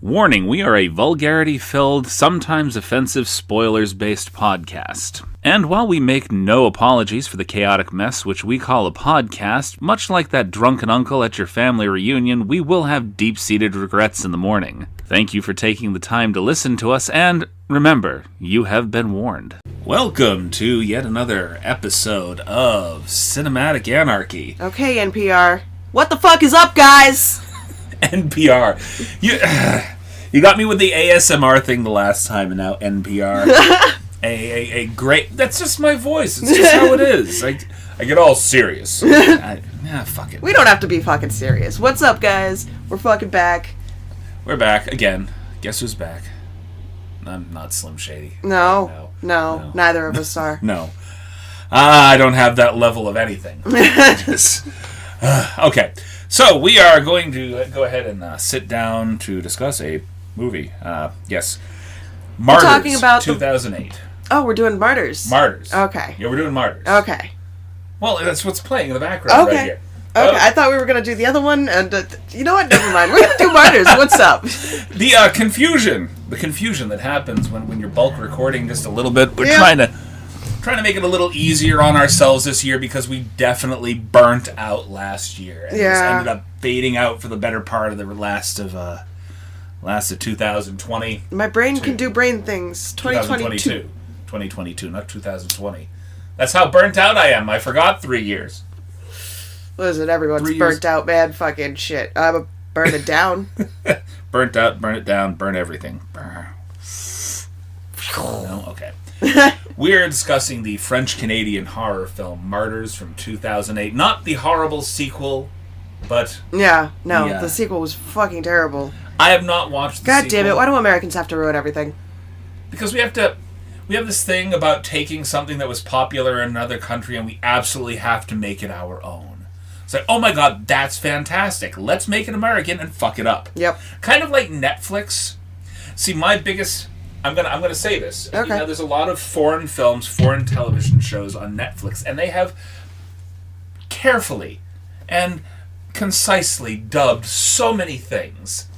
Warning, we are a vulgarity-filled, sometimes offensive spoilers-based podcast. And while we make no apologies for the chaotic mess which we call a podcast, much like that drunken uncle at your family reunion, we will have deep-seated regrets in the morning. Thank you for taking the time to listen to us, and remember, you have been warned. Welcome to yet another episode of Cinematic Anarchy. Okay, NPR. What the fuck is up, guys? NPR. You got me with the ASMR thing the last time, and now NPR. a great... That's just my voice. It's just how it is. I get all serious. Fuck it. We don't have to be fucking serious. What's up, guys? We're fucking back. We're back again. Guess who's back? I'm not Slim Shady. No. Neither of us are. No. I don't have that level of anything. Okay. So, we are going to go ahead and sit down to discuss a movie. Yes. Martyrs, we're talking about 2008. Oh, we're doing Martyrs. Martyrs. Okay. Yeah, we're doing Martyrs. Okay. Well, that's what's playing in the background right here. Okay, I thought we were going to do the other one, and you know what? Never mind. We're going to do Martyrs. What's up? The confusion that happens when you're bulk recording just a little bit. We're trying to make it a little easier on ourselves this year because we definitely burnt out last year. And just ended up fading out for the better part of the last of 2020. My brain can do brain things. 2022. 2022, not 2020. That's how burnt out I am. I forgot 3 years. Listen, everyone's burnt out, man. Fucking shit. I'm a burn it down. Burnt out, burn it down, burn everything. Burn. No? Okay. We're discussing the French-Canadian horror film Martyrs from 2008. Not the horrible sequel, but... the sequel was fucking terrible. I have not watched the sequel. God damn it, why do Americans have to ruin everything? Because we have this thing about taking something that was popular in another country and we absolutely have to make it our own. It's like, oh my god, that's fantastic. Let's make it American and fuck it up. Yep. Kind of like Netflix. See, my biggest... I'm gonna say this. Okay. You know, there's a lot of foreign films, foreign television shows on Netflix, and they have carefully and concisely dubbed so many things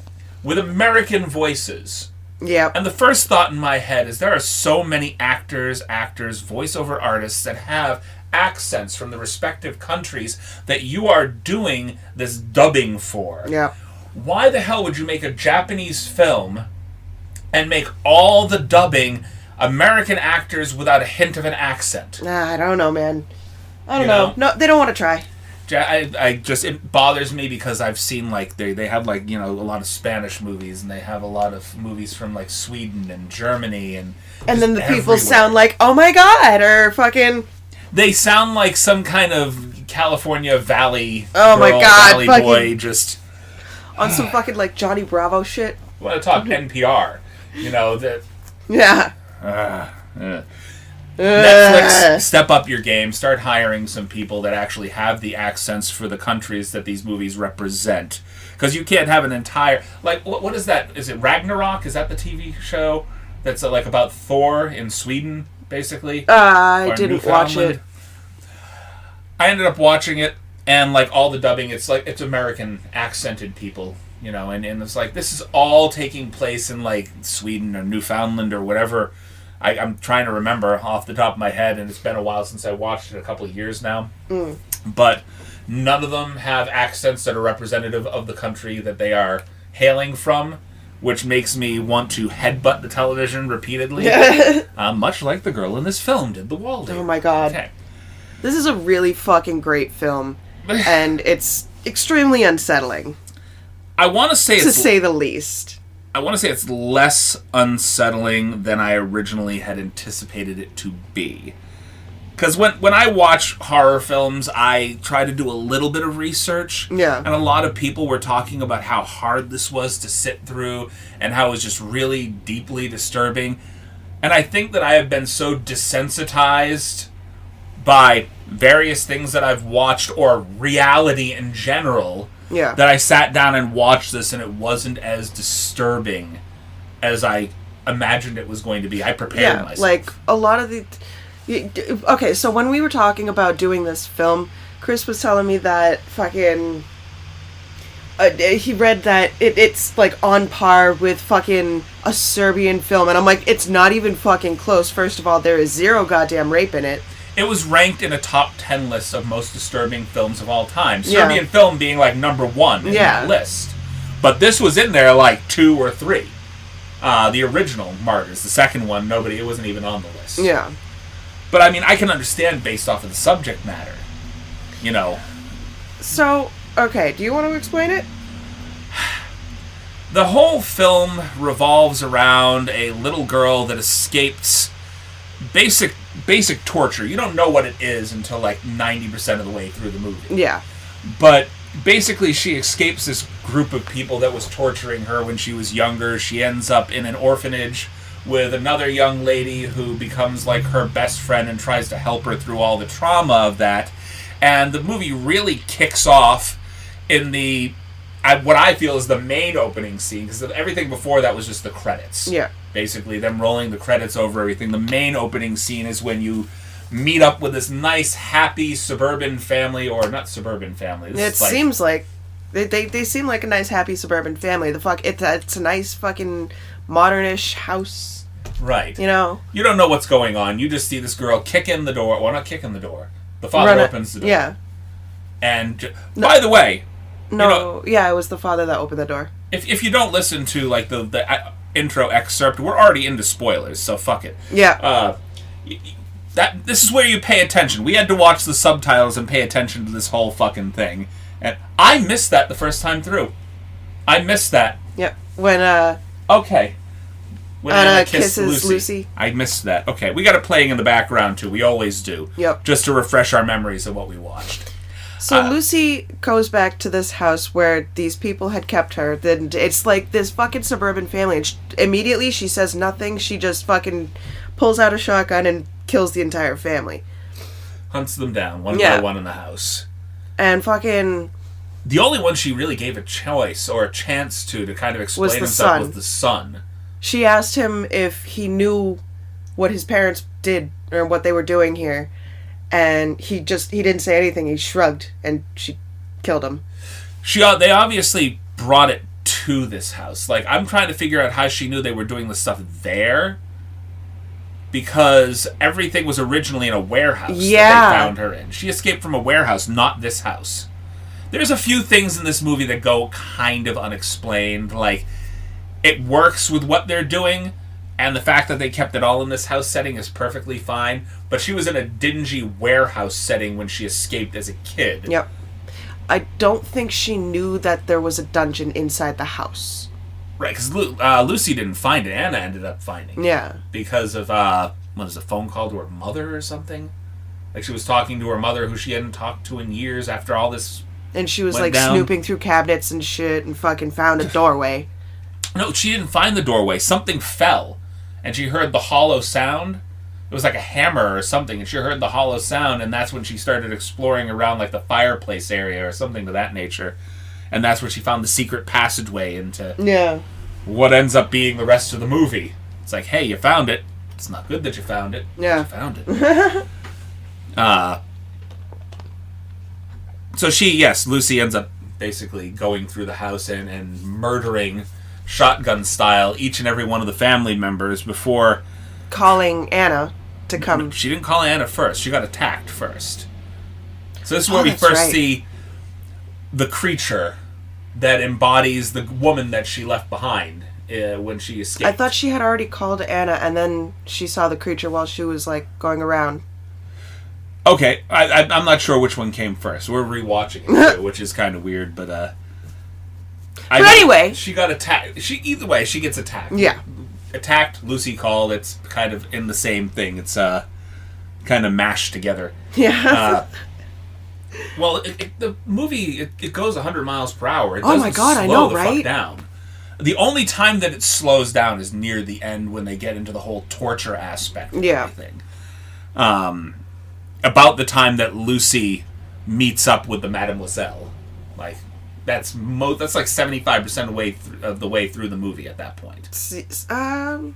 with American voices. Yeah. And the first thought in my head is there are so many actors, voiceover artists that have accents from the respective countries that you are doing this dubbing for. Yeah. Why the hell would you make a Japanese film and make all the dubbing American actors without a hint of an accent? I don't know, man. I don't know. No, they don't want to try. It bothers me because I've seen, like, they have, like, you know, a lot of Spanish movies, and they have a lot of movies from, like, Sweden and Germany, and then the people sound like, oh my god, or fucking... They sound like some kind of California Valley Valley boy, just... On some fucking, like, Johnny Bravo shit. I want to talk NPR. You know, that... Yeah. Netflix, step up your game. Start hiring some people that actually have the accents for the countries that these movies represent. Because you can't have an entire... Like, what is that? Is it Ragnarok? Is that the TV show that's like about Thor in Sweden, basically? I didn't watch it. I ended up watching it, and like all the dubbing, it's American accented people. You know, and it's like, this is all taking place in, like, Sweden or Newfoundland or whatever. I'm trying to remember off the top of my head, and it's been a while since I watched it, a couple of years now. But none of them have accents that are representative of the country that they are hailing from, which makes me want to headbutt the television repeatedly. Much like the girl in this film did the Waldy. Oh my god. Okay. This is a really fucking great film, and it's extremely unsettling. I want to say to say the least. I want to say it's less unsettling than I originally had anticipated it to be. Because when I watch horror films, I try to do a little bit of research. Yeah. And a lot of people were talking about how hard this was to sit through and how it was just really deeply disturbing. And I think that I have been so desensitized by various things that I've watched, or reality in general... Yeah. That I sat down and watched this, and it wasn't as disturbing as I imagined it was going to be. I prepared myself. Like, a lot of the... Okay, so when we were talking about doing this film, Chris was telling me that fucking... he read that it's like on par with fucking a Serbian film, and I'm like, it's not even fucking close. First of all, there is zero goddamn rape in it. It was ranked in a top 10 list of most disturbing films of all time. Serbian film being like number 1 in that list. But this was in there like 2 or 3. The original Martyrs, the second one, it wasn't even on the list. Yeah. But I mean, I can understand based off of the subject matter. You know. So, okay, do you want to explain it? The whole film revolves around a little girl that escapes basic torture. You don't know what it is until like 90% of the way through the movie. Yeah. But basically she escapes this group of people that was torturing her when she was younger. She ends up in an orphanage with another young lady who becomes like her best friend and tries to help her through all the trauma of that. And the movie really kicks off in what I feel is the main opening scene, because everything before that was just the credits. Yeah. Basically, them rolling the credits over everything. The main opening scene is when you meet up with this nice, happy suburban family, or not suburban family. Seems like they seem like a nice, happy suburban family. It's a nice fucking modernish house. Right. You know? You don't know what's going on. You just see this girl kick in the door. Well, not kick in the door. The father opens the door. Yeah. And, by the way... No, it was the father that opened the door. If you don't listen to, like, the intro excerpt, we're already into spoilers, so fuck it. Yeah. This is where you pay attention. We had to watch the subtitles and pay attention to this whole fucking thing. And I missed that the first time through. I missed that. Yep. When Anna kisses Lucy. I missed that. Okay, we got it playing in the background, too. We always do. Yep. Just to refresh our memories of what we watched. So Lucy goes back to this house where these people had kept her. Then it's like this fucking suburban family. And immediately she says nothing. She just fucking pulls out a shotgun and kills the entire family. Hunts them down one by one in the house. And fucking... The only one she really gave a choice or a chance to kind of explain himself was the son. She asked him if he knew what his parents did or what they were doing here. And he didn't say anything. He shrugged, and she killed him. They obviously brought it to this house. Like, I'm trying to figure out how she knew they were doing the stuff there, because everything was originally in a warehouse that they found her in. She escaped from a warehouse, not this house. There's a few things in this movie that go kind of unexplained. Like, it works with what they're doing, and the fact that they kept it all in this house setting is perfectly fine. But she was in a dingy warehouse setting when she escaped as a kid. Yep. I don't think she knew that there was a dungeon inside the house. Right, because Lucy didn't find it. Anna ended up finding it. Yeah. Because of, a phone call to her mother or something? Like, she was talking to her mother, who she hadn't talked to in years after all this And she was, like, snooping through cabinets and shit and fucking found a doorway. No, she didn't find the doorway. Something fell. And she heard the hollow sound. It was like a hammer or something, and she heard the hollow sound, and that's when she started exploring around like the fireplace area or something to that nature. And that's where she found the secret passageway into what ends up being the rest of the movie. It's like, hey, you found it. It's not good that you found it. Yeah. You found it. So Lucy ends up basically going through the house and murdering, shotgun style, each and every one of the family members before calling Anna to come. No, she didn't call Anna first. She got attacked first. So this is where we first see the creature that embodies the woman that she left behind when she escaped. I thought she had already called Anna, and then she saw the creature while she was like going around. Okay, I'm not sure which one came first. We're rewatching it too, which is kind of weird, but anyway, she got attacked. Either way, she gets attacked. Yeah. Attacked, Lucy called. It's kind of in the same thing. It's kind of mashed together. Yeah. Well, the movie it goes 100 miles per hour. It oh my god, I know, right? Fuck down. The only time that it slows down is near the end when they get into the whole torture aspect of everything. About the time that Lucy meets up with the Mademoiselle, like. That's like 75% of the way through the movie at that point. Oh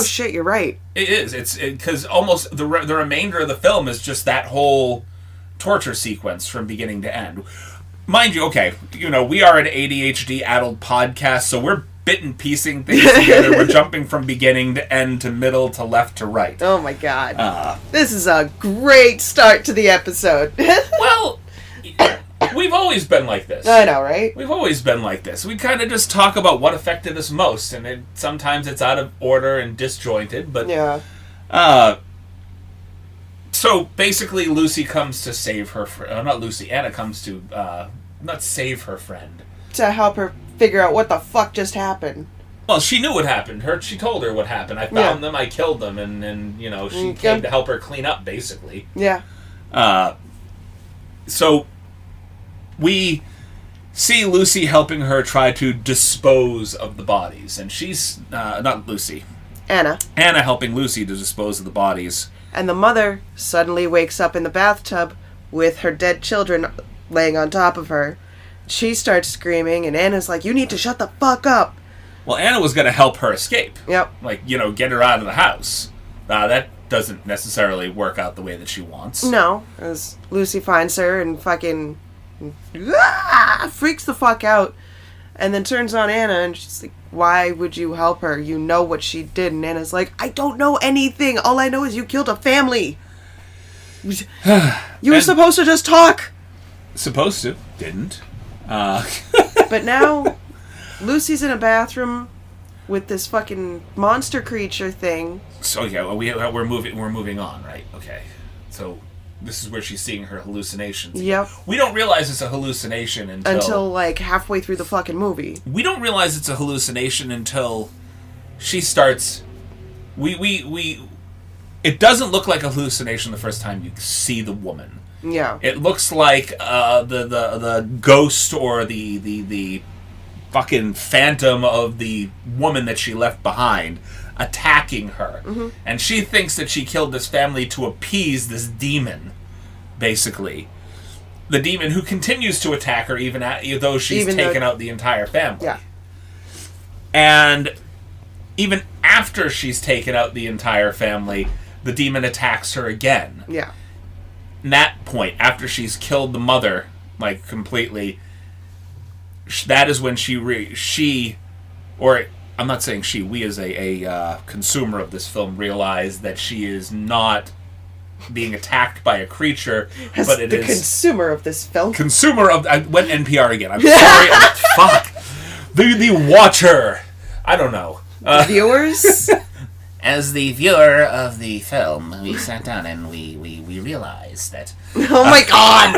shit, you're right. It is. It's because almost the remainder of the film is just that whole torture sequence from beginning to end. mind you, okay, we are an ADHD-addled podcast, so we're bit and piecing things together. We're jumping from beginning to end to middle to left to right. Oh my god. This is a great start to the episode. Well, we've always been like this. I know, right? We've always been like this. We kind of just talk about what affected us most, and sometimes it's out of order and disjointed, but... Yeah. So, basically, Lucy comes to save her friend. Not Lucy, Anna comes to, not save her friend. To help her figure out what the fuck just happened. Well, she knew what happened. She told her what happened. I found them, I killed them, and she came to help her clean up, basically. Yeah. So, we see Lucy helping her try to dispose of the bodies. And she's, not Lucy. Anna helping Lucy to dispose of the bodies. And the mother suddenly wakes up in the bathtub with her dead children laying on top of her. She starts screaming, and Anna's like, you need to shut the fuck up. Well, Anna was going to help her escape. Yep. Like, get her out of the house. That doesn't necessarily work out the way that she wants. No, as Lucy finds her and fucking freaks the fuck out, and then turns on Anna, and she's like, why would you help her? You know what she did. And Anna's like, I don't know anything. All I know is you killed a family. You were supposed to just talk. Supposed to. Didn't. But now, Lucy's in a bathroom with this fucking monster creature thing. So yeah, we're moving on, right? Okay. So this is where she's seeing her hallucinations. Yep. We don't realize it's a hallucination until like halfway through the fucking movie. We don't realize it's a hallucination until she starts. It doesn't look like a hallucination the first time you see the woman. Yeah. It looks like the ghost or the fucking phantom of the woman that she left behind attacking her. Mm-hmm. And she thinks that she killed this family to appease this demon, basically. The demon who continues to attack her even though she's taken out the entire family. Yeah. And even after she's taken out the entire family, the demon attacks her again. Yeah. At that point, after she's killed the mother, like, completely, that is when I'm not saying she, we as a consumer of this film realize that she is not being attacked by a creature, but it is... the consumer of this film. I went NPR again. I'm sorry. Fuck. The watcher. I don't know. The viewers? As the viewer of the film, we sat down and we realized that... Oh my god!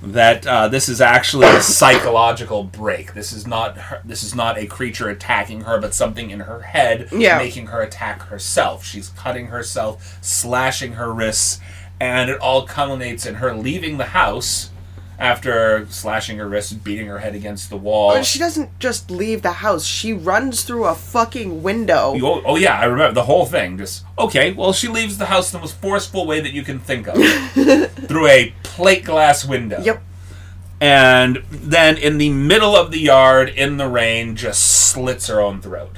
that this is actually a psychological break. This is not a creature attacking her, but something in her head making her attack herself. She's cutting herself, slashing her wrists, and it all culminates in her leaving the house after slashing her wrists and beating her head against the wall. But she doesn't just leave the house. She runs through a fucking window. Oh yeah, I remember the whole thing. Well, she leaves the house in the most forceful way that you can think of. Through a plate glass window. Yep. And then in the middle of the yard, in the rain, just slits her own throat.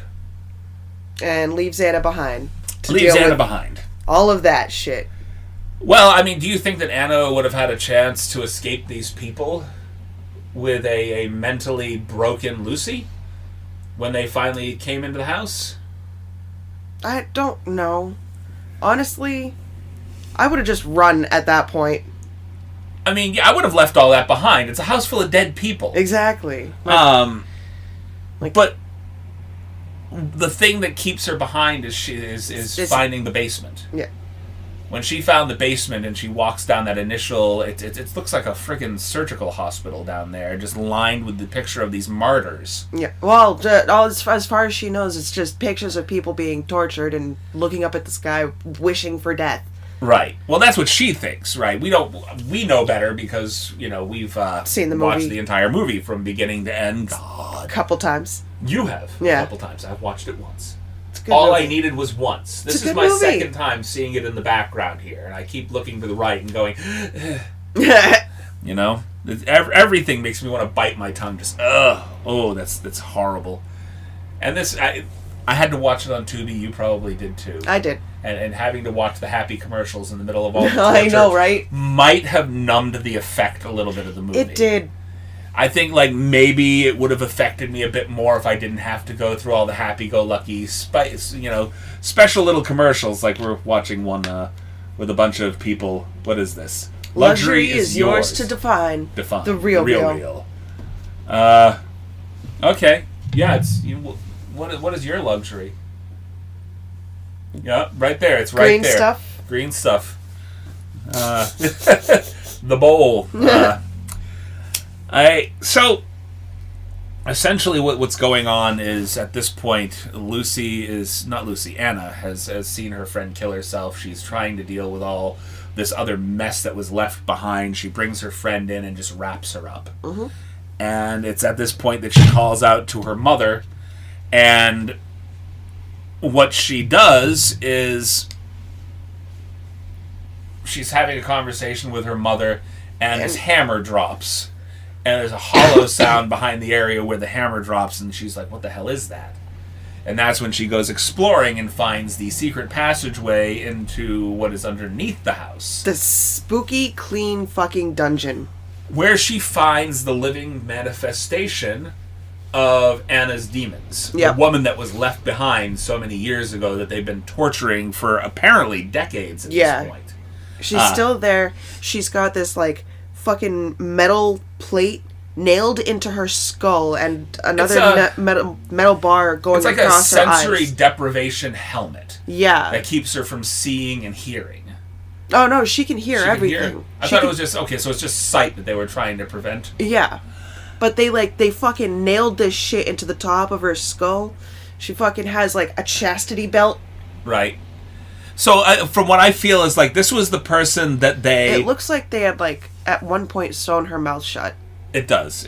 And leaves Anna behind. Behind. All of that shit. Well, I mean, do you think that Anna would have had a chance to escape these people with a mentally broken Lucy when they finally came into the house? I don't know. Honestly, I would have just run at that point. I mean, yeah, I would have left all that behind. It's a house full of dead people. Exactly. But the thing that keeps her behind is finding the basement. Yeah. When she found the basement and she walks down that initial... It looks like a friggin' surgical hospital down there, just lined with the picture of these martyrs. Yeah. Well, as far as she knows, it's just pictures of people being tortured and looking up at the sky, wishing for death. Right. Well, that's what she thinks, right? We know better because, we've seen the movie. Watched the entire movie from beginning to end. God. A couple times. You have. Yeah. A couple times. I've watched it once. All I needed was once. This is my second time seeing it in the background here, and I keep looking to the right and going, everything makes me want to bite my tongue. Just that's horrible. And this, I had to watch it on Tubi. You probably did too. I did. and having to watch the happy commercials in the middle of all the torture I know, right? might have numbed the effect a little bit of the movie. It did. I think like maybe it would have affected me a bit more if I didn't have to go through all the happy-go-lucky special little commercials. Like we're watching one with a bunch of people. What is this? Luxury is yours to define. The real. Okay. Yeah. It's what is your luxury? Yeah, right there. It's right there. Green stuff. The bowl. So essentially what's going on is at this point Anna has seen her friend kill herself. She's trying to deal with all this other mess that was left behind. She brings her friend in and just wraps her up. Mm-hmm. And it's at this point that she calls out to her mother, and what she does is she's having a conversation with her mother, and this hammer drops. And there's a hollow sound behind the area where the hammer drops, and she's like, what the hell is that? And that's when she goes exploring and finds the secret passageway into what is underneath the house. The spooky, clean fucking dungeon. Where she finds the living manifestation of Anna's demons. Yep. The woman that was left behind so many years ago that they've been torturing for apparently decades at this point. She's still there. She's got this, like, fucking metal plate nailed into her skull and another metal bar going across her eyes. It's like a sensory deprivation helmet. Yeah. That keeps her from seeing and hearing. Oh, no, she can hear everything. I thought it was just... Okay, so it's just sight that they were trying to prevent? Yeah. But they fucking nailed this shit into the top of her skull. She fucking has, like, a chastity belt. Right. So, from what I feel is, like, this was the person that they... It looks like they had, like, at one point sewn her mouth shut. It does.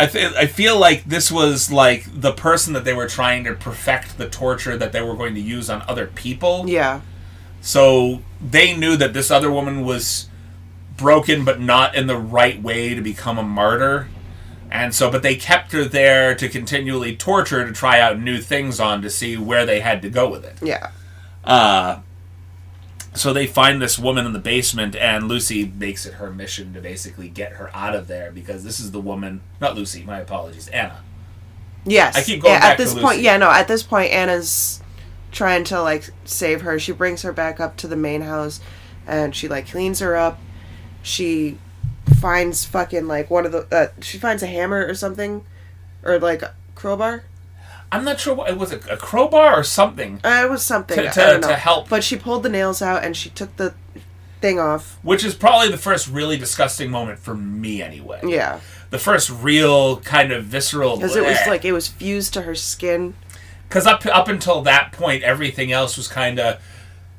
I feel like this was, like, the person that they were trying to perfect the torture that they were going to use on other people. Yeah. So, they knew that this other woman was broken, but not in the right way to become a martyr. And so, but they kept her there to continually torture, to try out new things on, to see where they had to go with it. Yeah. So they find this woman in the basement, and Lucy makes it her mission to basically get her out of there, because this is the woman... Not Lucy, my apologies, Anna. Yes. I keep going back to Lucy. At this point, Anna's trying to, like, save her. She brings her back up to the main house, and she, like, cleans her up. She finds fucking, like, one of the... she finds a hammer or something, or, like, a crowbar. I'm not sure what... Was it a crowbar or something? It was something. I don't know. To help. But she pulled the nails out, and she took the thing off. Which is probably the first really disgusting moment for me, anyway. Yeah. The first real kind of visceral... Because it was like, it was fused to her skin. Because up until that point, everything else was kind of...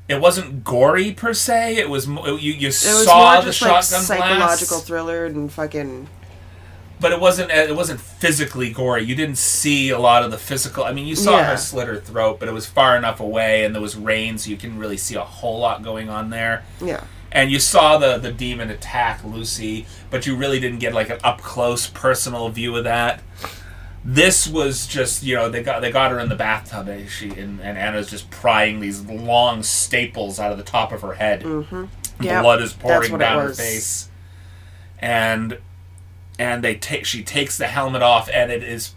It wasn't gory, per se. It was... You saw the shotgun blast. It was more just, like, psychological thriller and fucking... But it wasn't physically gory. You didn't see a lot of the physical... I mean, you saw her slit her throat, but it was far enough away, and there was rain, so you couldn't really see a whole lot going on there. Yeah. And you saw the demon attack Lucy, but you really didn't get, like, an up-close, personal view of that. This was just, they got her in the bathtub, and Anna's just prying these long staples out of the top of her head. Mm-hmm. Blood is pouring down her face. And she takes the helmet off, and it's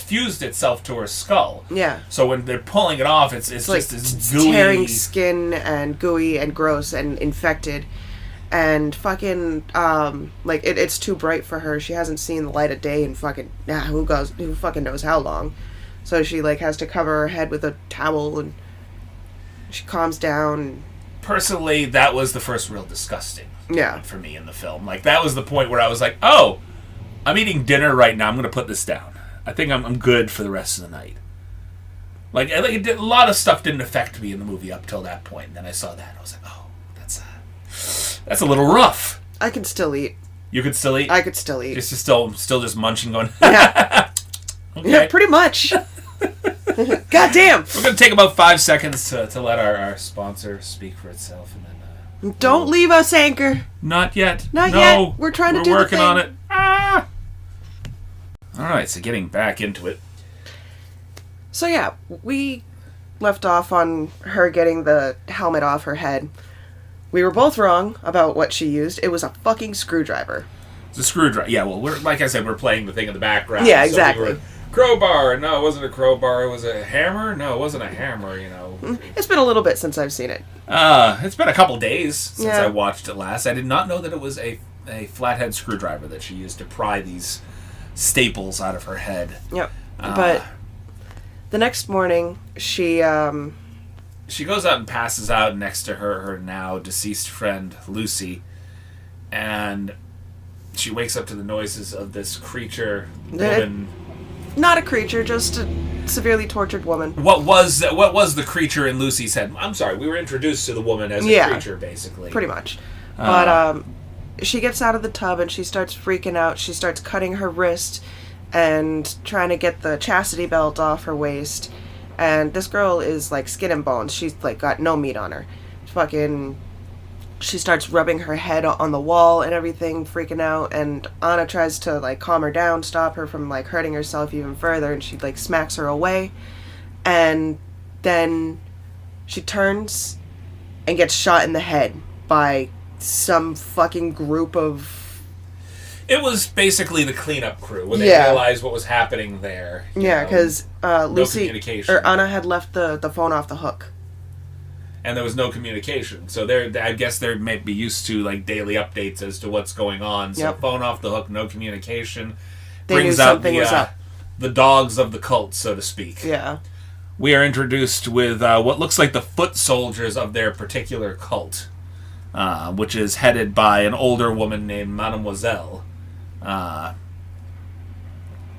fused itself to her skull. Yeah. So when they're pulling it off, it's just like this gooey... tearing skin and gooey and gross and infected. And fucking, it's too bright for her. She hasn't seen the light of day in fucking, who fucking knows how long. So she, like, has to cover her head with a towel, and she calms down. Personally, that was the first real disgusting for me in the film. Like, that was the point where I was like, oh, I'm eating dinner right now. I'm going to put this down. I think I'm good for the rest of the night. Like a lot of stuff didn't affect me in the movie up till that point. And then I saw that, and I was like, oh, that's a little rough. I can still eat. You could still eat? I could still eat. Just still just munching, going... Yeah. Okay. Yeah, pretty much. God damn. We're going to take about 5 seconds to let our sponsor speak for itself, and then... Don't leave us, Anchor. Not yet. Not yet. We're trying to do the thing. We're working on it. Alright, so getting back into it. So yeah, we left off on her getting the helmet off her head. We were both wrong about what she used. It was a fucking screwdriver. It's a screwdriver. Yeah, well, like I said, we're playing the thing in the background. Yeah, exactly. So crowbar. No, it wasn't a crowbar. It was a hammer. No, it wasn't a hammer, It's been a little bit since I've seen it. It's been a couple days since I watched it last. I did not know that it was a flathead screwdriver that she used to pry these staples out of her head. Yep. But the next morning, she goes out and passes out next to her now deceased friend, Lucy. And she wakes up to the noises of this creature, woman. Not a creature, just a severely tortured woman. What was the creature in Lucy's head? I'm sorry, we were introduced to the woman as a creature, basically. Pretty much. But she gets out of the tub and she starts freaking out. She starts cutting her wrist and trying to get the chastity belt off her waist. And this girl is like skin and bones. She's like got no meat on her. She starts rubbing her head on the wall and everything, freaking out. And Anna tries to like calm her down, stop her from like hurting herself even further. And she like smacks her away. And then she turns and gets shot in the head by some fucking group of... It was basically the cleanup crew when they realized what was happening there. Yeah, because Lucy or Anna had left the phone off the hook, and there was no communication. So I guess they might be used to like daily updates as to what's going on. So phone off the hook, no communication. They brings knew something was up. The dogs of the cult, so to speak. Yeah. We are introduced with what looks like the foot soldiers of their particular cult, which is headed by an older woman named Mademoiselle.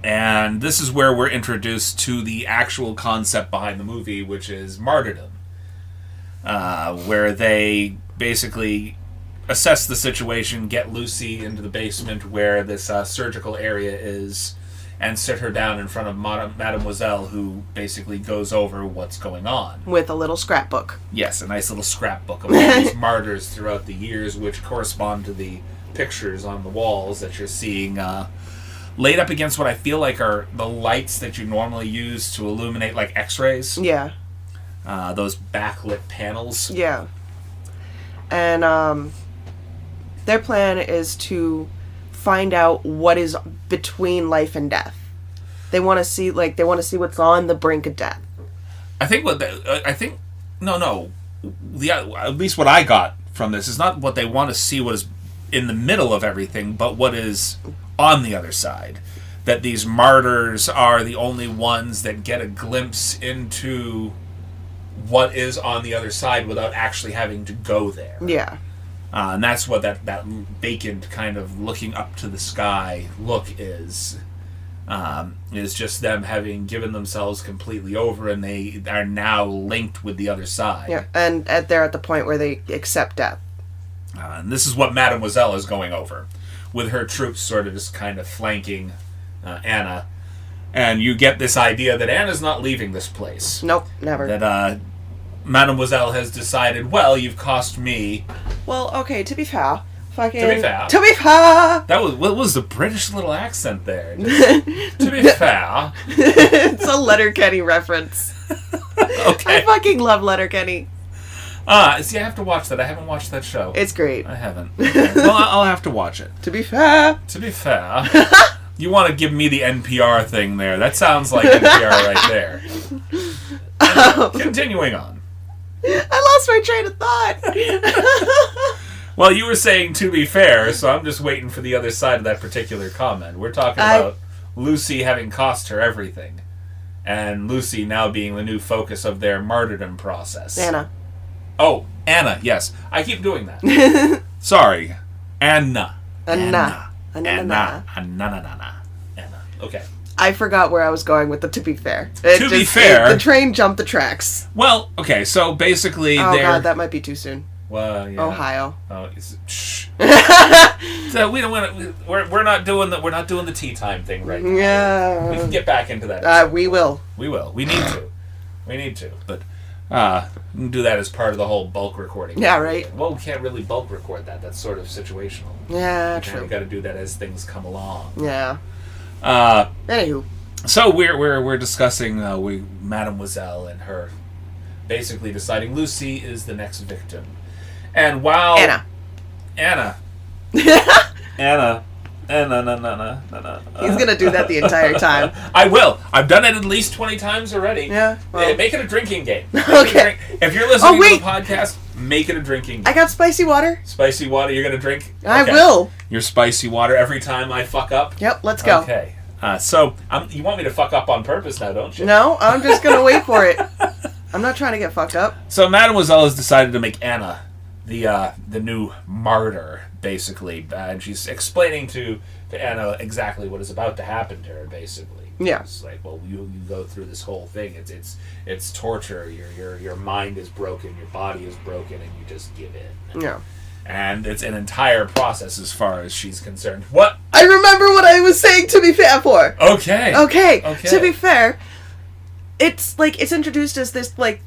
And this is where we're introduced to the actual concept behind the movie, which is martyrdom, where they basically assess the situation, get Lucy into the basement where this surgical area is, and sit her down in front of Mademoiselle, who basically goes over what's going on. With a little scrapbook. Yes, a nice little scrapbook of all these martyrs throughout the years, which correspond to the pictures on the walls that you're seeing laid up against what I feel like are the lights that you normally use to illuminate like x-rays. Yeah. Those backlit panels. Yeah. And their plan is to find out what is between life and death. They want to see what's on the brink of death. I think at least what I got from this is not what they want to see what is in the middle of everything, but what is on the other side. That these martyrs are the only ones that get a glimpse into what is on the other side without actually having to go there. Yeah. And that's what that vacant kind of looking up to the sky look is just them having given themselves completely over, and they are now linked with the other side. Yeah, and they're at the point where they accept death. And this is what Mademoiselle is going over, with her troops sort of just kind of flanking Anna. And you get this idea that Anna's not leaving this place. Nope, never. That Mademoiselle has decided, well, you've cost me... Well, okay, to be fair... To be fair. What was the British little accent there? To be fair. It's a Letterkenny reference. Okay. I fucking love Letterkenny. See, I have to watch that. I haven't watched that show. It's great. I haven't. Okay. Well, I'll have to watch it. To be fair. To be fair. You want to give me the NPR thing there. That sounds like NPR right there. Continuing on. I lost my train of thought. Well, you were saying to be fair, so I'm just waiting for the other side of that particular comment. We're talking about Lucy having cost her everything. And Lucy now being the new focus of their martyrdom process. Anna. Oh, Anna, yes. I keep doing that. Sorry. Anna. Anna. Okay. I forgot where I was going with the to be fair. Be fair. The train jumped the tracks. Well, okay, so basically Oh, God, that might be too soon. Well, yeah. Ohio. Oh, shh. So we don't want to. We're not doing the tea time thing right now. Yeah. We can get back into that. We will. We will. We need to. But we can do that as part of the whole bulk recording. Yeah, right. Well, we can't really bulk record that. That's sort of situational. Yeah, true. We've got to do that as things come along. Yeah. Anywho. So we're discussing Mademoiselle and her basically deciding Lucy is the next victim. And while... Anna. Anna. He's gonna do that the entire time. I will. I've done it at least 20 times already. Yeah. Well. Make it a drinking game. Okay. If you're listening to the podcast, make it a drinking game. I got spicy water. Spicy water. You're gonna drink. I will. Your spicy water every time I fuck up. Yep. Let's go. Okay. So you want me to fuck up on purpose now, don't you? No, I'm just gonna wait for it. I'm not trying to get fucked up. So Mademoiselle has decided to make Anna the new martyr, basically, and she's explaining to Anna exactly what is about to happen to her, basically. Yeah. It's like, well, you go through this whole thing. It's torture. Your mind is broken. Your body is broken, and you just give in. Yeah. And it's an entire process as far as she's concerned. What? I remember what I was saying, to be fair, for. Okay. Okay. To be fair, it's like, it's introduced as this, like,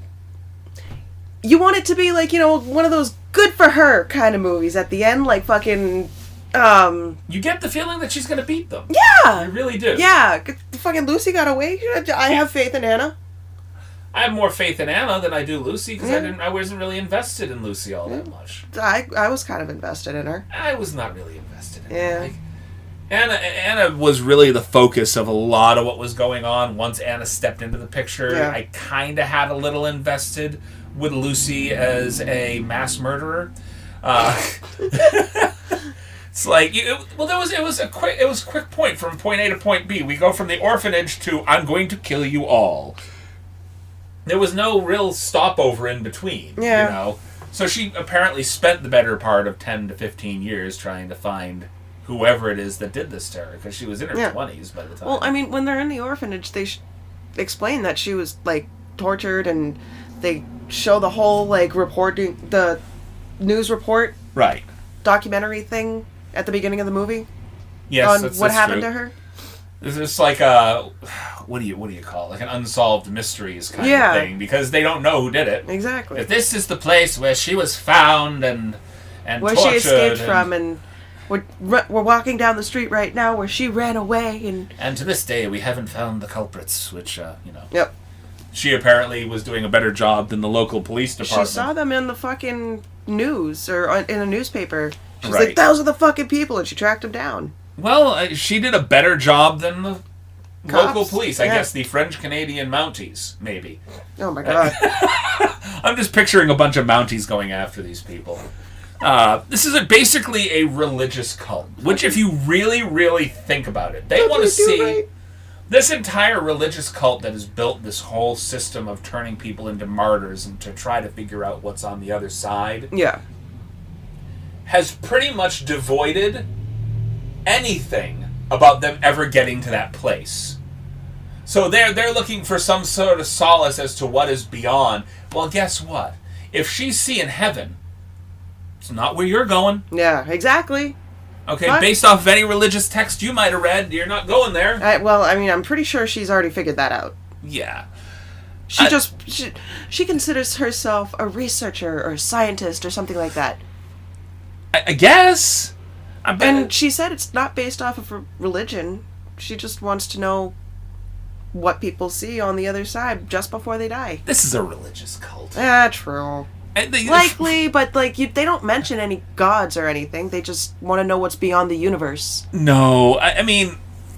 you want it to be like, one of those good for her kind of movies at the end, like fucking, You get the feeling that she's gonna beat them. Yeah! You really do. Yeah. Fucking Lucy got away. I have faith in Anna. I have more faith in Anna than I do Lucy, because I wasn't really invested in Lucy all that much. I was kind of invested in her. I was not really invested in her. Yeah. Like, Anna was really the focus of a lot of what was going on. Once Anna stepped into the picture, I kind of had a little invested with Lucy as a mass murderer. It's like, it was a quick point from point A to point B. We go from the orphanage to I'm going to kill you all. There was no real stopover in between. Yeah. So she apparently spent the better part of 10 to 15 years trying to find whoever it is that did this to her, because she was in her 20s by the time. Well, I mean, when they're in the orphanage, they explain that she was, like, tortured, and they show the whole, like, the news report documentary thing at the beginning of the movie. Yes, on what happened to her. There's like a what do you call it? Like an unsolved mysteries kind of thing, because they don't know who did it. Exactly. If this is the place where she was found and where tortured she escaped from, and we're walking down the street right now where she ran away, and to this day we haven't found the culprits, which Yep. She apparently was doing a better job than the local police department. She saw them in the fucking news or in a newspaper. She's like, those are the fucking people, and she tracked them down. Well, she did a better job than the Cops? local police. I guess the French-Canadian Mounties, maybe. Oh my god. I'm just picturing a bunch of Mounties going after these people. This is basically a religious cult, which if you really, really think about it, they want to see this entire religious cult that has built this whole system of turning people into martyrs and to try to figure out what's on the other side. Yeah. Has pretty much devoided anything about them ever getting to that place. So they're looking for some sort of solace as to what is beyond. Well, guess what? If she's seeing heaven, it's not where you're going. Yeah, exactly. Okay, But based off of any religious text you might have read, you're not going there. I'm pretty sure she's already figured that out. Yeah. She considers herself a researcher or a scientist or something like that. I guess. And she said it's not based off of religion. She just wants to know what people see on the other side just before they die. This is a religious cult. True. Likely, but they don't mention any gods or anything. They just want to know what's beyond the universe. No, I mean,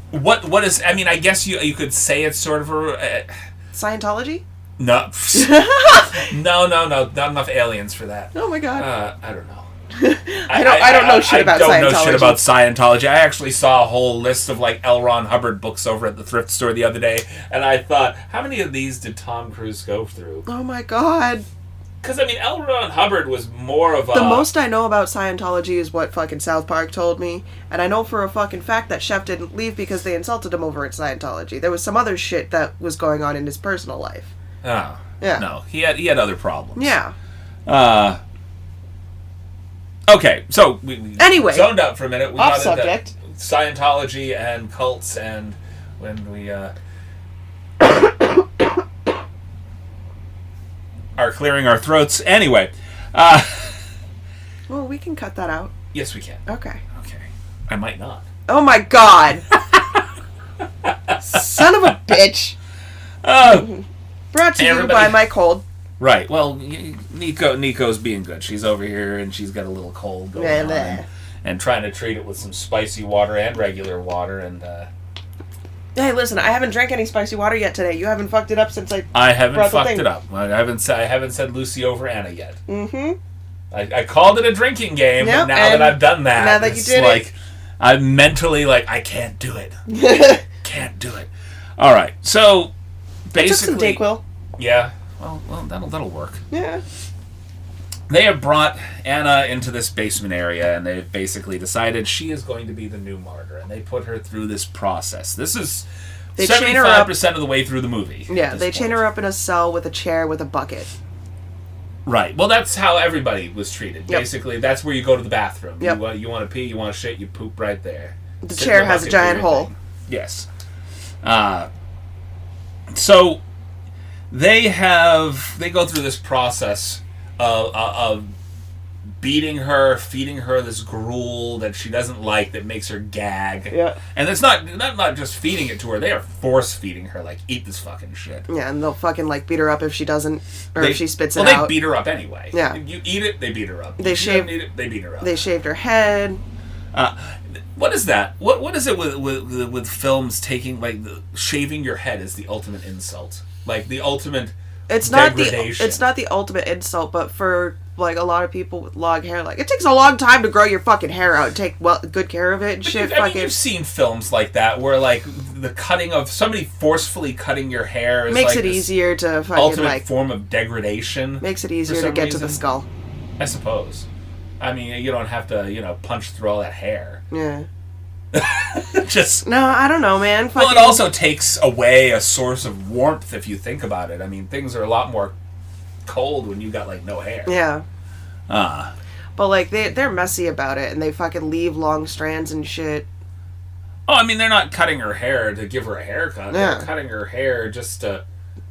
what is? I mean, I guess you could say it's sort of a Scientology. No, no, not enough aliens for that. Oh my god. I don't know. I don't know shit about Scientology. I don't know shit about Scientology. I actually saw a whole list of L. Ron Hubbard books over at the thrift store the other day, and I thought, how many of these did Tom Cruise go through? Oh my god. Because, I mean, L. Ron Hubbard was more of a... The most I know about Scientology is what fucking South Park told me, and I know for a fucking fact that Chef didn't leave because they insulted him over at Scientology. There was some other shit that was going on in his personal life. Oh. Yeah. No, he had other problems. Yeah. Okay, so we anyway, zoned out for a minute. We off got subject. Into Scientology and cults, and when we are clearing our throats. Anyway. Well, we can cut that out. Yes, we can. Okay. I might not. Oh my god! Son of a bitch! Brought to you by my cold. Right. Well, Nico's being good. She's over here and she's got a little cold going on, and trying to treat it with some spicy water and regular water. And hey, listen, I haven't drank any spicy water yet today. You haven't fucked it up since I haven't fucked it up. I haven't said Lucy over Anna yet. Mm-hmm. I called it a drinking game, but now that I've done that, now that you did it, I'm mentally like, I can't do it. Can't do it. All right, so basically, I took some Dayquil. Yeah. Well, that'll work. Yeah. They have brought Anna into this basement area, and they've basically decided she is going to be the new martyr, and they put her through this process. This is 75% of the way through the movie. Yeah, they chain her up in a cell with a chair with a bucket. Right. Well, that's how everybody was treated. Yep. Basically, that's where you go to the bathroom. Yep. You want to pee, you want to shit, you poop right there. The chair has a giant hole. Yes. So they go through this process of beating her, feeding her this gruel that she doesn't like, that makes her gag. Yeah. And it's not just feeding it to her, they are force feeding her, like, eat this fucking shit. Yeah, and they'll fucking, like, beat her up if she doesn't, or if she spits it out. Well, they beat her up anyway. Yeah. You eat it, they beat her up. They shaved it, they beat her up. They shaved her head. What is that? What is it with films taking, like, shaving your head is the ultimate insult? Like, the ultimate degradation. It's not the ultimate insult, but for, like, a lot of people with long hair, like, it takes a long time to grow your fucking hair out and take good care of it and shit. I mean, you've seen films like that where, like, the cutting of somebody forcefully cutting your hair is makes like it easier to fucking, ultimate like, form of degradation. Makes it easier to get to the skull. I suppose. I mean, you don't have to, punch through all that hair. Yeah. Just no, I don't know, man. Well, it also takes away a source of warmth if you think about it. I mean, things are a lot more cold when you got, like, no hair. Yeah. But, like, they're messy about it, and they fucking leave long strands and shit. Oh, I mean, they're not cutting her hair to give her a haircut. Yeah. They're cutting her hair just to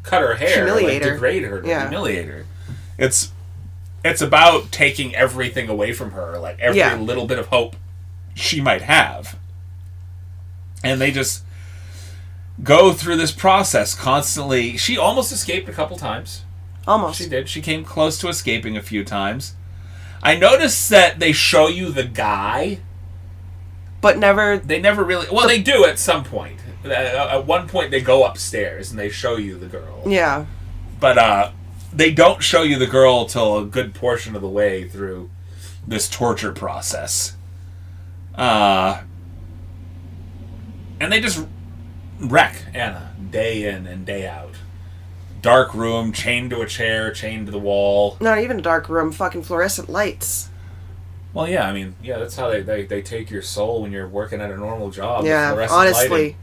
cut her hair, humiliate her. degrade her, humiliate her. It's about taking everything away from her, like every little bit of hope she might have. And they just go through this process constantly. She almost escaped a couple times. Almost. She did. She came close to escaping a few times. I noticed that they show you the guy, but they never really... Well, they do at some point. At one point, they go upstairs and they show you the girl. Yeah. But they don't show you the girl till a good portion of the way through this torture process. And they just wreck Anna day in and day out. Dark room, chained to a chair, chained to the wall. Not even a dark room, fucking fluorescent lights. Well, yeah, I mean, that's how they take your soul when you're working at a normal job. Yeah, honestly. Lighting.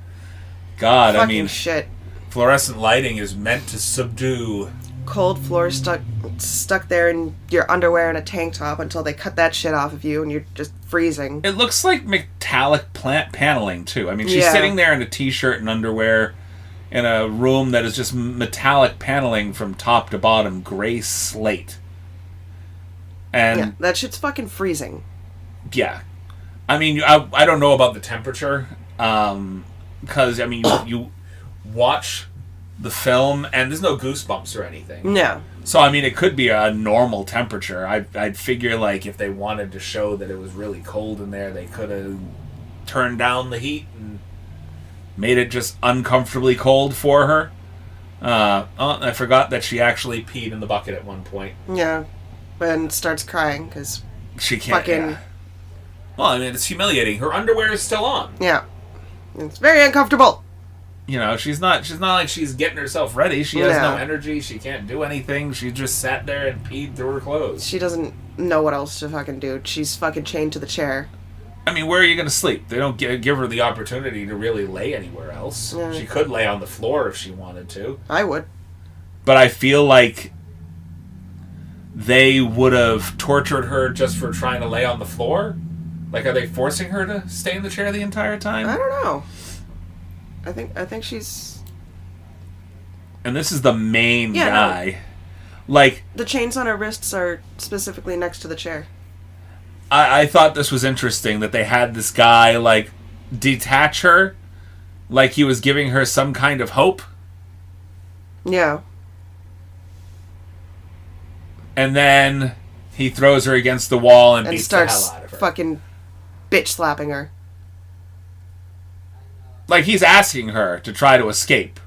God, fucking I mean, shit. Fluorescent lighting is meant to subdue. Cold floor stuck there in your underwear and a tank top until they cut that shit off of you and you're just freezing. It looks like metallic plant paneling, too. I mean, she's sitting there in a t-shirt and underwear in a room that is just metallic paneling from top to bottom, gray slate. And that shit's fucking freezing. Yeah. I mean, I don't know about the temperature, because, I mean, you watch the film, and there's no goosebumps or anything. No. So, I mean, it could be a normal temperature. I'd figure, like, if they wanted to show that it was really cold in there, they could have turned down the heat and made it just uncomfortably cold for her. I forgot that she actually peed in the bucket at one point. Yeah. And starts crying, because she can't. Fucking... Yeah. Well, I mean, it's humiliating. Her underwear is still on. Yeah. It's very uncomfortable. You know, she's not like she's getting herself ready. She has no energy. She can't do anything. She just sat there and peed through her clothes. She doesn't know what else to fucking do. She's fucking chained to the chair. I mean, where are you going to sleep? They don't give her the opportunity to really lay anywhere else. Yeah. She could lay on the floor if she wanted to. I would. But I feel like they would have tortured her just for trying to lay on the floor. Like, are they forcing her to stay in the chair the entire time? I don't know. I think she's... And this is the main guy. No. Like... The chains on her wrists are specifically next to the chair. I thought this was interesting that they had this guy, like, detach her. Like he was giving her some kind of hope. Yeah. And then he throws her against the wall and beats the hell starts out of her. fucking bitch slapping her. Like he's asking her to try to escape.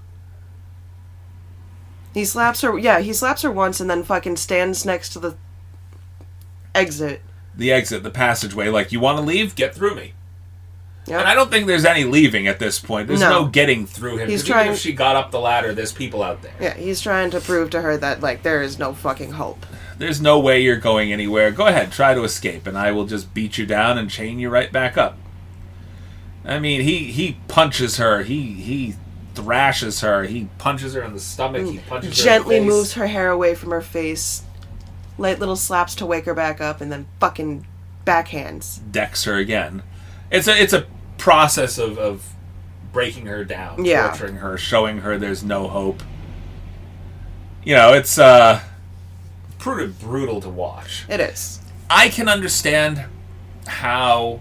He slaps her. Yeah, he slaps her once and then fucking stands next to the exit. The exit, the passageway. Like, you want to leave? Get through me. Yep. And I don't think there's any leaving at this point. There's no getting through him. He's Because even trying. if she got up the ladder, there's people out there. Yeah, he's trying to prove to her that, like, there is no fucking hope. There's no way you're going anywhere. Go ahead, try to escape, and I will just beat you down and chain you right back up. I mean, he punches her. He thrashes her. He punches her in the stomach. He punches Gently her in the face. moves her hair away from her face. Light little slaps to wake her back up, and then fucking backhands. Decks her again. It's a process of breaking her down, torturing her, showing her there's no hope. You know, it's pretty brutal to watch. It is. I can understand how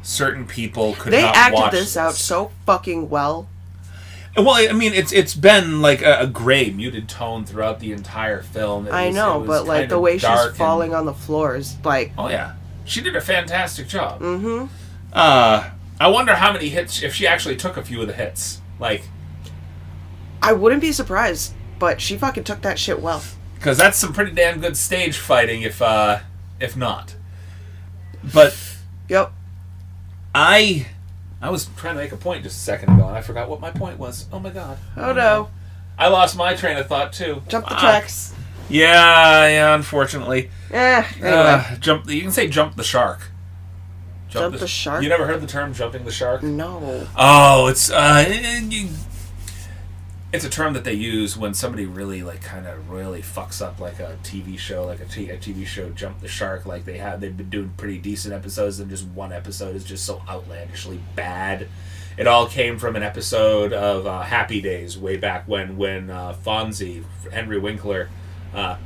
certain people could They not acted watch this out so fucking well. Well, I mean, it's been like a gray, muted tone throughout the entire film. I know, but like the way she's falling on the floor is like... Oh yeah, she did a fantastic job. Mm-hmm. I wonder how many hits, if she actually took a few of the hits. Like, I wouldn't be surprised, but she fucking took that shit well. Because that's some pretty damn good stage fighting, if not. But Yep. I was trying to make a point just a second ago, and I forgot what my point was. Oh my god. Oh no. I lost my train of thought too. Jump the tracks. Yeah, unfortunately. Anyway. You can say jump the shark. Jump the shark? You never heard the term jumping the shark? No. Oh, it's a term that they use when somebody really kind of really fucks up like a TV show, like a TV show jump the shark. Like they've been doing pretty decent episodes, and just one episode is just so outlandishly bad. It all came from an episode of Happy Days way back when Fonzie, Henry Winkler,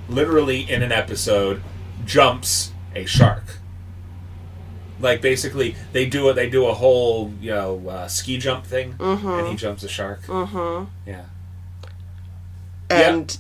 literally in an episode jumps a shark. Like basically, they do a whole ski jump thing, and he jumps a shark. Mm-hmm. Yeah. And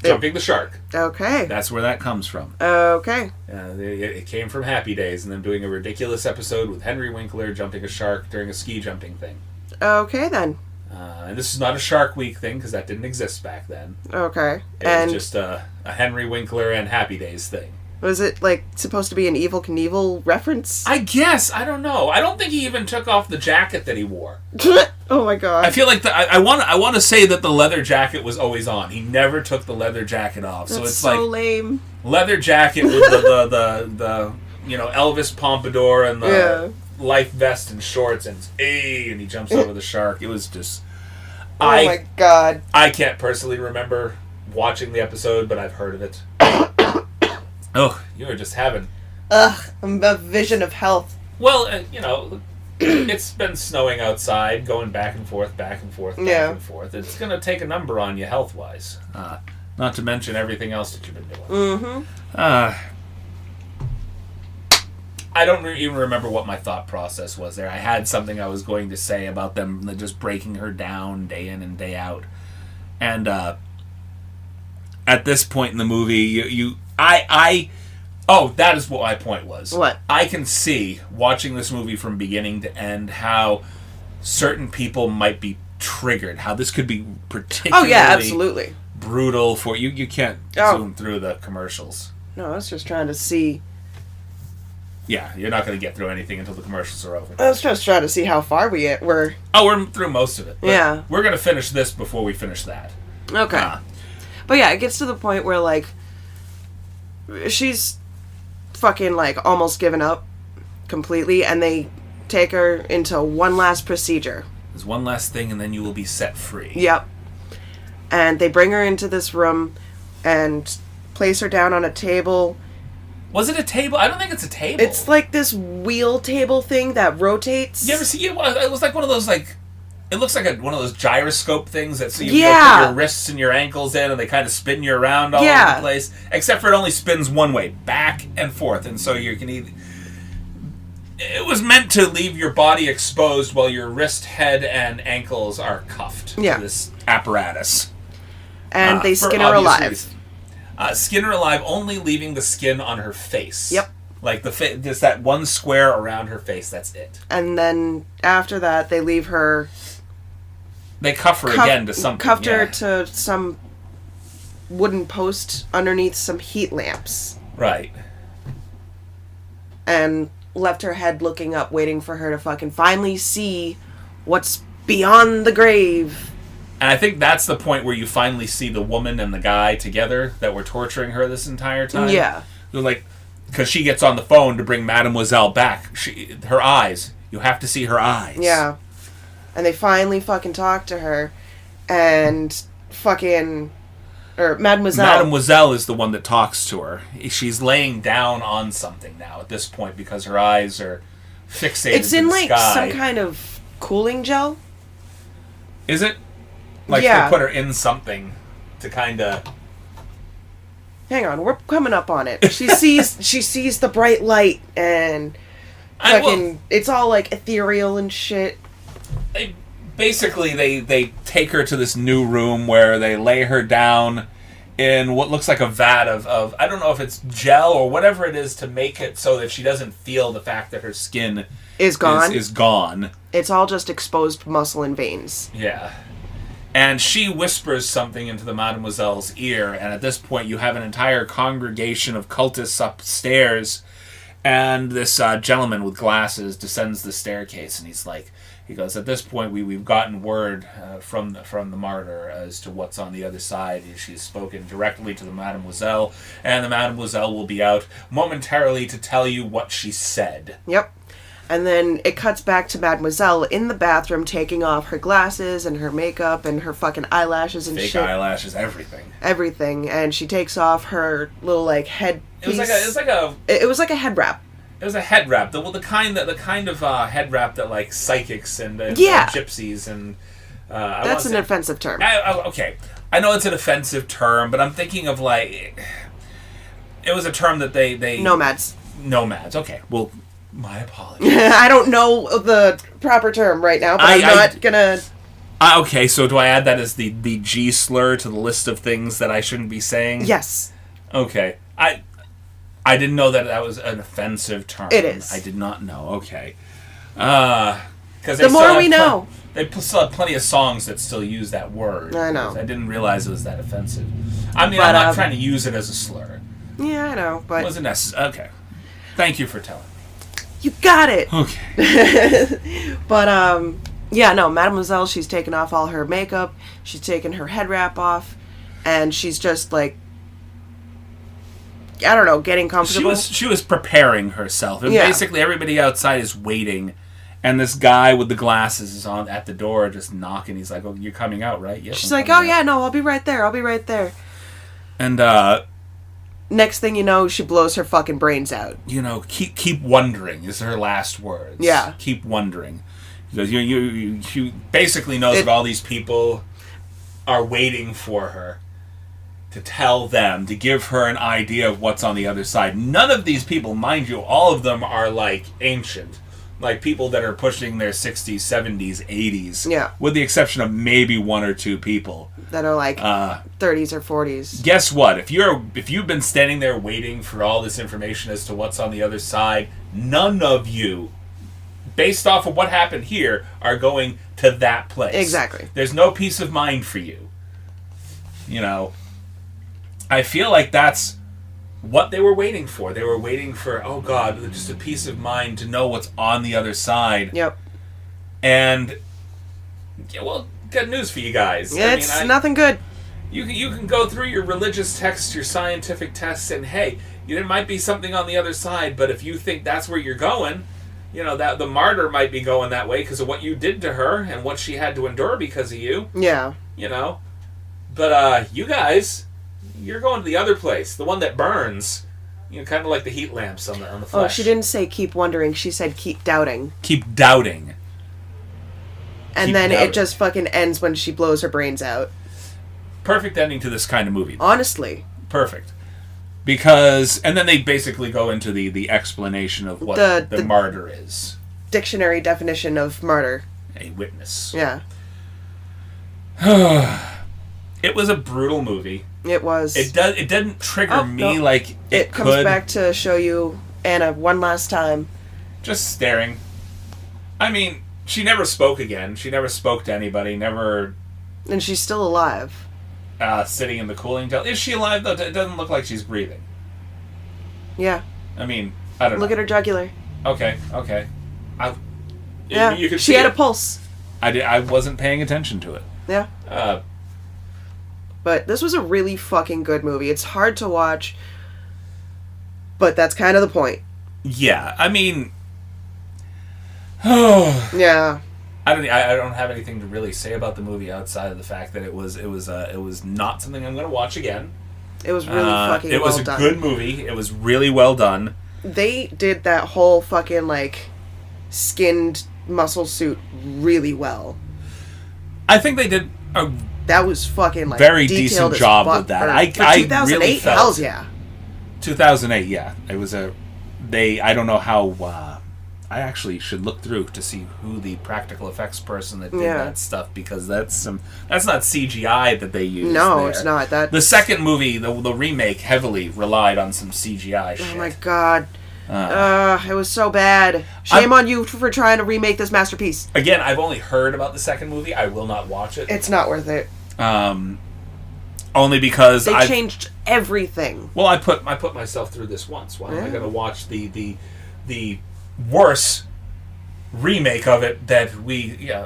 jumping the shark. Okay. That's where that comes from. Okay. It came from Happy Days, and then doing a ridiculous episode with Henry Winkler jumping a shark during a ski jumping thing. Okay then. And this is not a Shark Week thing because that didn't exist back then. Okay. It was just a Henry Winkler and Happy Days thing. Was it like supposed to be an Evel Knievel reference? I guess. I don't know. I don't think he even took off the jacket that he wore. Oh my god. I feel like I want to say that the leather jacket was always on. He never took the leather jacket off. That's so it's so like lame. Leather jacket with the Elvis pompadour and the life vest and shorts and he jumps over the shark. It was just Oh my god. I can't personally remember watching the episode, but I've heard of it. Oh, you were just having... I'm a vision of health. Well, it's been snowing outside, going back and forth, back and forth, back and forth. It's going to take a number on you health-wise. Not to mention everything else that you've been doing. Mm-hmm. I don't even remember what my thought process was there. I had something I was going to say about them just breaking her down day in and day out. And at this point in the movie, that is what my point was. What? I can see, watching this movie from beginning to end, how certain people might be triggered. How this could be particularly absolutely brutal for you. You can't zoom through the commercials. No, I was just trying to see. Yeah, you're not going to get through anything until the commercials are over. I was just trying to see how far were. Oh, we're through most of it. Yeah. We're going to finish this before we finish that. Okay. But yeah, it gets to the point where, like, she's fucking, like, almost given up completely, and they take her into one last procedure. There's one last thing, and then you will be set free. Yep. And they bring her into this room and place her down on a table. Was it a table? I don't think it's a table. It's like this wheel table thing that rotates. You ever see it? It was like one of those, like... It looks like one of those gyroscope things that so you put your wrists and your ankles in and they kind of spin you around all over the place. Except for it only spins one way, back and forth. And so you can either... It was meant to leave your body exposed while your wrist, head, and ankles are cuffed to this apparatus. And they skin her alive. Skin her alive, only leaving the skin on her face. Yep. Like just that one square around her face. That's it. And then after that, they leave her. They cuff her again to something. Cuffed her to some wooden post underneath some heat lamps. Right. And left her head looking up, waiting for her to fucking finally see what's beyond the grave. And I think that's the point where you finally see the woman and the guy together that were torturing her this entire time. Yeah. They're like, because she gets on the phone to bring Mademoiselle back. Her eyes. You have to see her eyes. Yeah. And they finally fucking talk to her. And fucking... Or Mademoiselle is the one that talks to her. She's laying down on something now at this point because her eyes are fixated It's in the like sky. some kind of cooling gel. Is it? Like Yeah. they put her in something to kind of... Hang on, we're coming up on it. She sees the bright light and fucking it's all like ethereal and shit. Basically, they take her to this new room where they lay her down in what looks like a vat of I don't know if it's gel or whatever it is to make it so that she doesn't feel the fact that her skin Is gone. Is gone. It's all just exposed muscle and veins. Yeah. And she whispers something into the Mademoiselle's ear, and at this point you have an entire congregation of cultists upstairs, and this gentleman with glasses descends the staircase, and he goes, at this point we've gotten word from the martyr as to what's on the other side. She's spoken directly to the Mademoiselle, and the Mademoiselle will be out momentarily to tell you what she said. Yep. And then it cuts back to Mademoiselle in the bathroom taking off her glasses and her makeup and her fucking eyelashes and Fake shit. eyelashes, everything. Everything. And she takes off her little like head piece. It was like a head wrap. It was a head wrap, the kind of head wrap that like psychics and gypsies and that's an offensive term. Okay, I know it's an offensive term, but I'm thinking of like it was a term that they nomads. Okay, well, my apologies. I don't know the proper term right now, but I'm not gonna. Okay, so do I add that as the G slur to the list of things that I shouldn't be saying? Yes. Okay, I didn't know that was an offensive term. It is. I did not know. Okay. Because the more we know. They still have plenty of songs that still use that word. I know. I didn't realize it was that offensive. I mean, I'm not trying to use it as a slur. Yeah, I know, but... It wasn't necessary. Okay. Thank you for telling me. You got it! Okay. But, yeah, no, Mademoiselle, she's taken off all her makeup, she's taken her head wrap off, and she's just, like, I don't know, getting comfortable. She was preparing herself, and basically everybody outside is waiting, and this guy with the glasses is on at the door just knocking. He's like, "Oh, you're coming out, right?" Yes. She's like, "Oh, yeah, no, I'll be right there. I'll be right there." And next thing you know, she blows her fucking brains out. You know, keep wondering is her last words. Yeah. Keep wondering. Because you basically knows that all these people are waiting for her to tell them, to give her an idea of what's on the other side. None of these people, mind you, all of them are like ancient. Like people that are pushing their 60s, 70s, 80s. Yeah. With the exception of maybe one or two people. That are like 30s or 40s. Guess what? If you've been standing there waiting for all this information as to what's on the other side, none of you, based off of what happened here, are going to that place. Exactly. There's no peace of mind for you. You know, I feel like that's what they were waiting for. They were waiting for, oh God, just a peace of mind to know what's on the other side. Yep. And, yeah, well, good news for you guys. It's nothing good. You can go through your religious texts, your scientific tests, and hey, there might be something on the other side, but if you think that's where you're going, you know, that the martyr might be going that way because of what you did to her and what she had to endure because of you. Yeah. You know. But you guys, you're going to the other place, the one that burns. You know, kind of like the heat lamps on the flesh. Oh, she didn't say keep wondering. She said keep doubting. Keep doubting. And then it just fucking ends when she blows her brains out. Perfect ending to this kind of movie. Honestly. Perfect. Because, and then they basically go into the explanation of what the martyr is. Dictionary definition of martyr. A witness. Yeah. It was a brutal movie. It was. It didn't trigger me no. like it could. comes back to show you Anna one last time. Just staring. I mean, she never spoke again. She never spoke to anybody. Never. And she's still alive. Sitting in the cooling tower. Is she alive though? It doesn't look like she's breathing. Yeah. I mean, I don't know. Look at her jugular. Okay. Yeah. You could she see had it. a pulse. I wasn't paying attention to it. Yeah. But this was a really fucking good movie. It's hard to watch, but that's kind of the point. Yeah, I mean, yeah. I don't have anything to really say about the movie outside of the fact that it was not something I'm going to watch again. It was really fucking well done. It was a good movie. It was really well done. They did that whole fucking like skinned muscle suit really well. I think they did a that was fucking like very decent job with that. I 2008, really felt hells yeah. 2008, yeah. It was I don't know how. I actually should look through to see who the practical effects person that did that stuff, because that's not CGI that they used. No, there. it's not. The second movie, the remake, heavily relied on some CGI shit. Oh my god. It was so bad. Shame on you for trying to remake this masterpiece. Again, I've only heard about the second movie. I will not watch it. It's not worth it. Only because they changed everything. Well, I put myself through this once. Why am I going to watch the worse remake of it that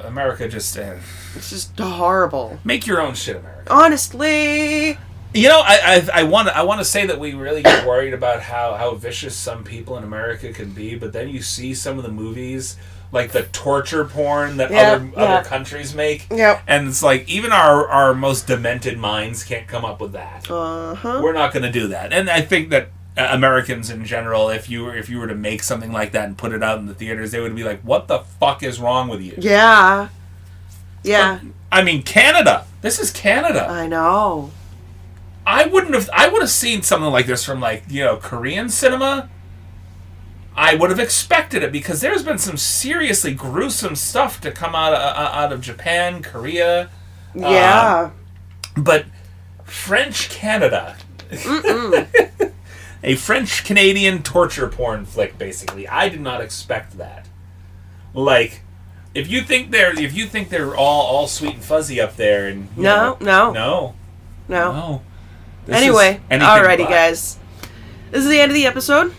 America just... It's just horrible. Make your own shit, America. Honestly... You know, I want to say that we really get worried about how vicious some people in America can be, but then you see some of the movies, like the torture porn that other countries make, and it's like even our most demented minds can't come up with that. We're not going to do that, and I think that Americans in general, if you were to make something like that and put it out in the theaters, they would be like, "What the fuck is wrong with you?" Yeah. But, I mean, Canada. This is Canada. I know. I would have seen something like this from Korean cinema. I would have expected it, because there's been some seriously gruesome stuff to come out of Japan, Korea. Yeah. But French Canada. A French Canadian torture porn flick, basically. I did not expect that. Like, if you think they're all sweet and fuzzy up there, and no. Anyway, alrighty, guys. This is the end of the episode.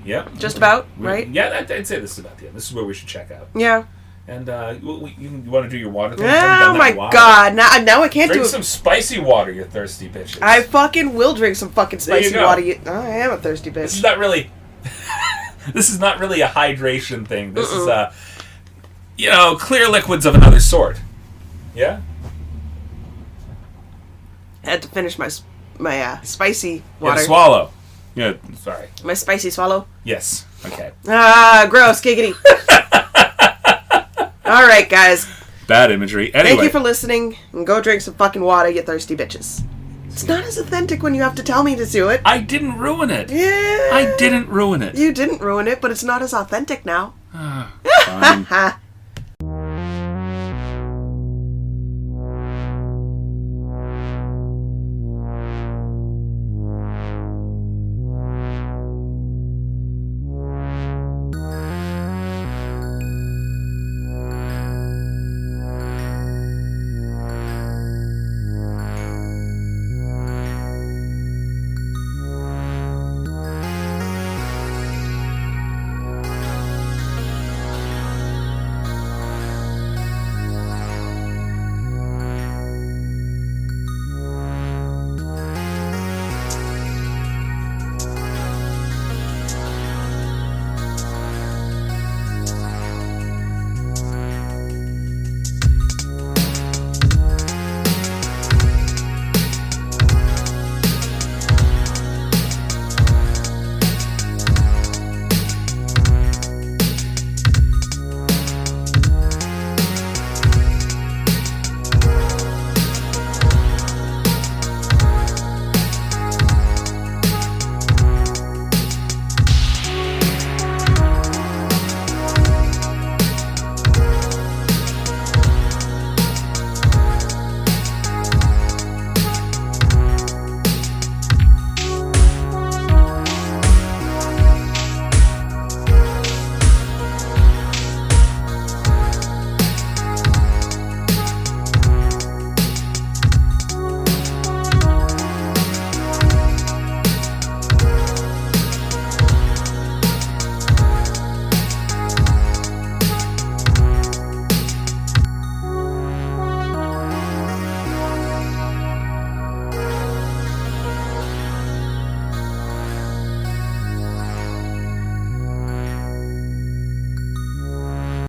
Yeah. Just about, right? Yeah, I'd say this is about the end. This is where we should check out. Yeah. And you want to do your water thing? Oh my god! Now I can't drink do it. Some spicy water, you thirsty bitches. I fucking will drink some fucking spicy water. I am a thirsty bitch. This is not really. This is not really a hydration thing. This is clear liquids of another sort. Yeah. I had to finish my spicy water. You had to swallow. Yeah, sorry. My spicy swallow? Yes. Okay. Gross. Giggity. Alright, guys. Bad imagery. Anyway. Thank you for listening, and go drink some fucking water, you thirsty bitches. It's not as authentic when you have to tell me to do it. I didn't ruin it. Yeah. I didn't ruin it. You didn't ruin it, but it's not as authentic now. Fine.